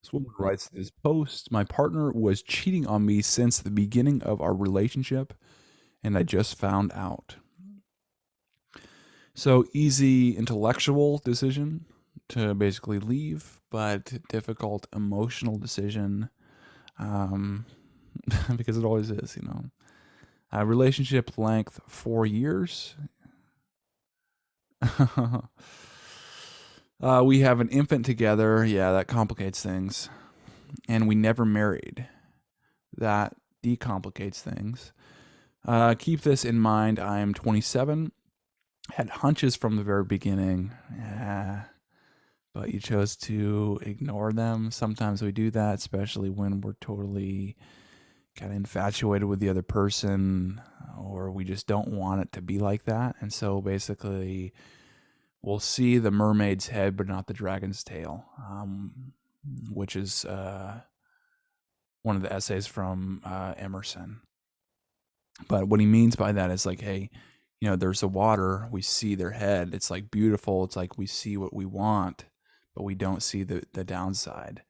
This woman writes this post. My partner was cheating on me since the beginning of our relationship, and I just found out. So easy intellectual decision to basically leave, but difficult emotional decision, um, because it always is, relationship length 4 years. We have an infant together. Yeah, that complicates things. And we never married. That decomplicates things. Keep this in mind. I'm 27. Had hunches from the very beginning. Yeah, but you chose to ignore them. Sometimes we do that, especially when we're totally kind of infatuated with the other person, or we just don't want it to be like that. And so basically, we'll see the mermaid's head, but not the dragon's tail, which is one of the essays from Emerson. But what he means by that is like, hey, there's the water, we see their head. It's like beautiful. It's like we see what we want, but we don't see the downside.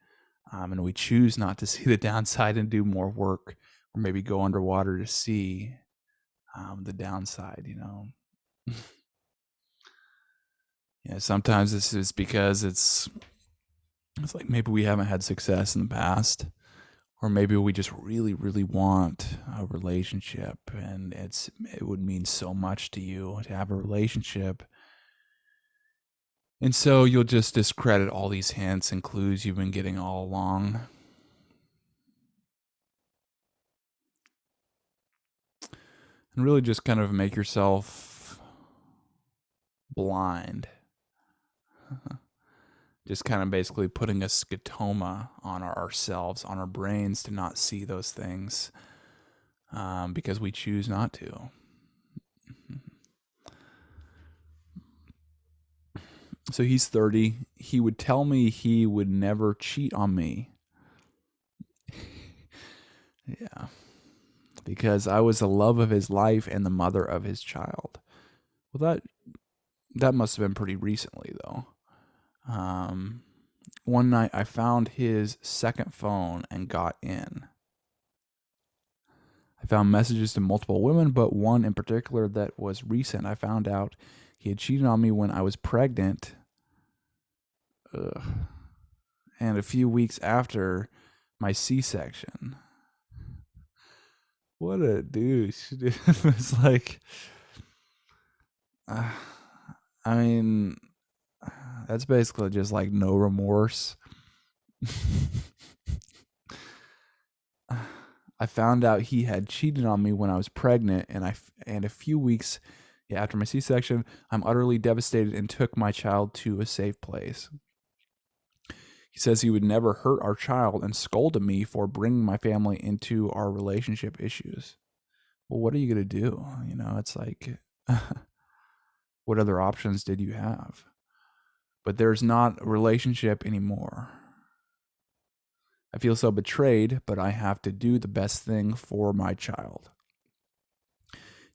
And we choose not to see the downside and do more work, or maybe go underwater to see the downside, Yeah, sometimes this is because it's like maybe we haven't had success in the past, or maybe we just really, really want a relationship, and it would mean so much to you to have a relationship. And so you'll just discredit all these hints and clues you've been getting all along. And really just kind of make yourself blind. Just kind of basically putting a scotoma on ourselves, on our brains, to not see those things, because we choose not to. So he's 30. He would tell me he would never cheat on me. Yeah. Because I was the love of his life and the mother of his child. Well, that must have been pretty recently, though. One night I found his second phone and got in. I found messages to multiple women, but one in particular that was recent. I found out he had cheated on me when I was pregnant. Ugh. And a few weeks after my C-section. What a douche. It's like, I mean, that's basically just like no remorse. I found out he had cheated on me when I was pregnant, and a few weeks after my C-section, I'm utterly devastated and took my child to a safe place. He says he would never hurt our child and scolded me for bringing my family into our relationship issues. Well, what are you going to do? It's like, what other options did you have? But there's not a relationship anymore. I feel so betrayed, but I have to do the best thing for my child.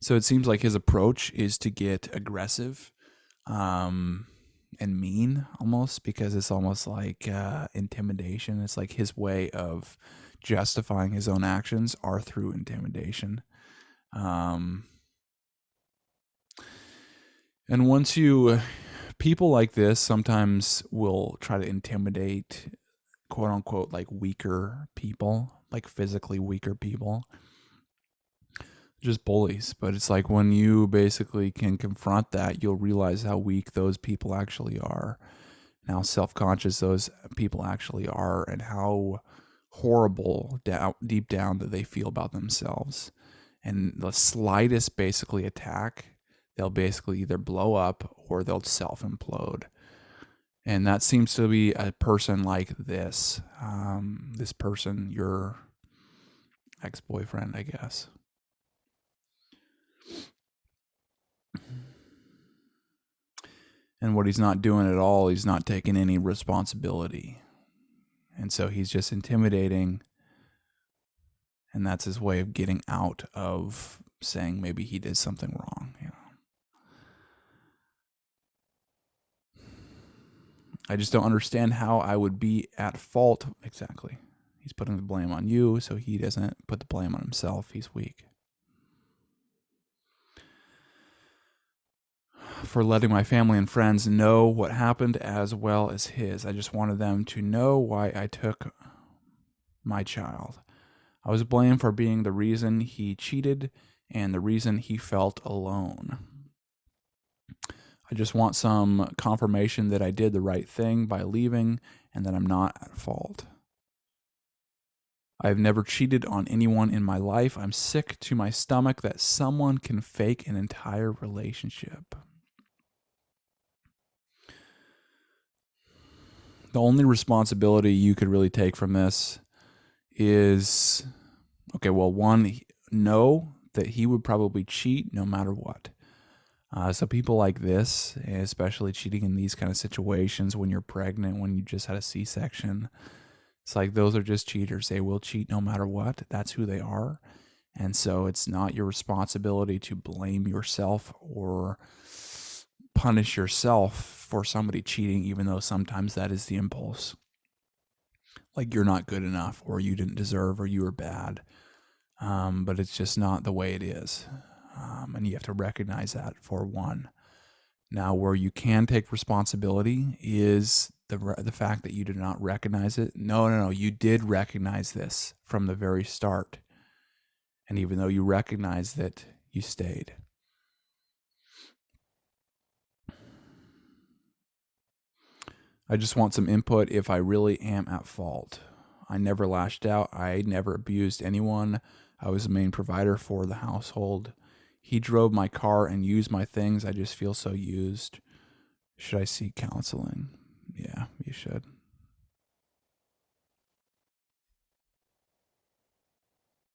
So it seems like his approach is to get aggressive, and mean, almost, because it's almost like intimidation. It's like his way of justifying his own actions are through intimidation. And people like this sometimes will try to intimidate, quote unquote, like weaker people, like physically weaker people, just bullies. But it's like when you basically can confront that, you'll realize how weak those people actually are, and how self-conscious those people actually are, and how horrible deep down that they feel about themselves. And the slightest basically attack, they'll basically either blow up or they'll self-implode. And that seems to be a person like this. This person, your ex-boyfriend, I guess. And what he's not doing at all, he's not taking any responsibility. And so he's just intimidating. And that's his way of getting out of saying maybe he did something wrong. I just don't understand how I would be at fault. Exactly. He's putting the blame on you, so he doesn't put the blame on himself. He's weak. For letting my family and friends know what happened as well as his. I just wanted them to know why I took my child. I was blamed for being the reason he cheated and the reason he felt alone. I just want some confirmation that I did the right thing by leaving and that I'm not at fault. I've never cheated on anyone in my life. I'm sick to my stomach that someone can fake an entire relationship. The only responsibility you could really take from this is, okay, well, one, know that he would probably cheat no matter what. So people like this, especially cheating in these kind of situations when you're pregnant, when you just had a C-section, it's like those are just cheaters. They will cheat no matter what. That's who they are. And so it's not your responsibility to blame yourself or punish yourself for somebody cheating, even though sometimes that is the impulse. Like you're not good enough, or you didn't deserve, or you were bad. But it's just not the way it is. And you have to recognize that, for one. Now, where you can take responsibility is the fact that you did not recognize it. No, you did recognize this from the very start. And even though you recognized it, you stayed. I just want some input if I really am at fault. I never lashed out. I never abused anyone. I was the main provider for the household. He drove my car and used my things. I just feel so used. Should I seek counseling? Yeah, you should.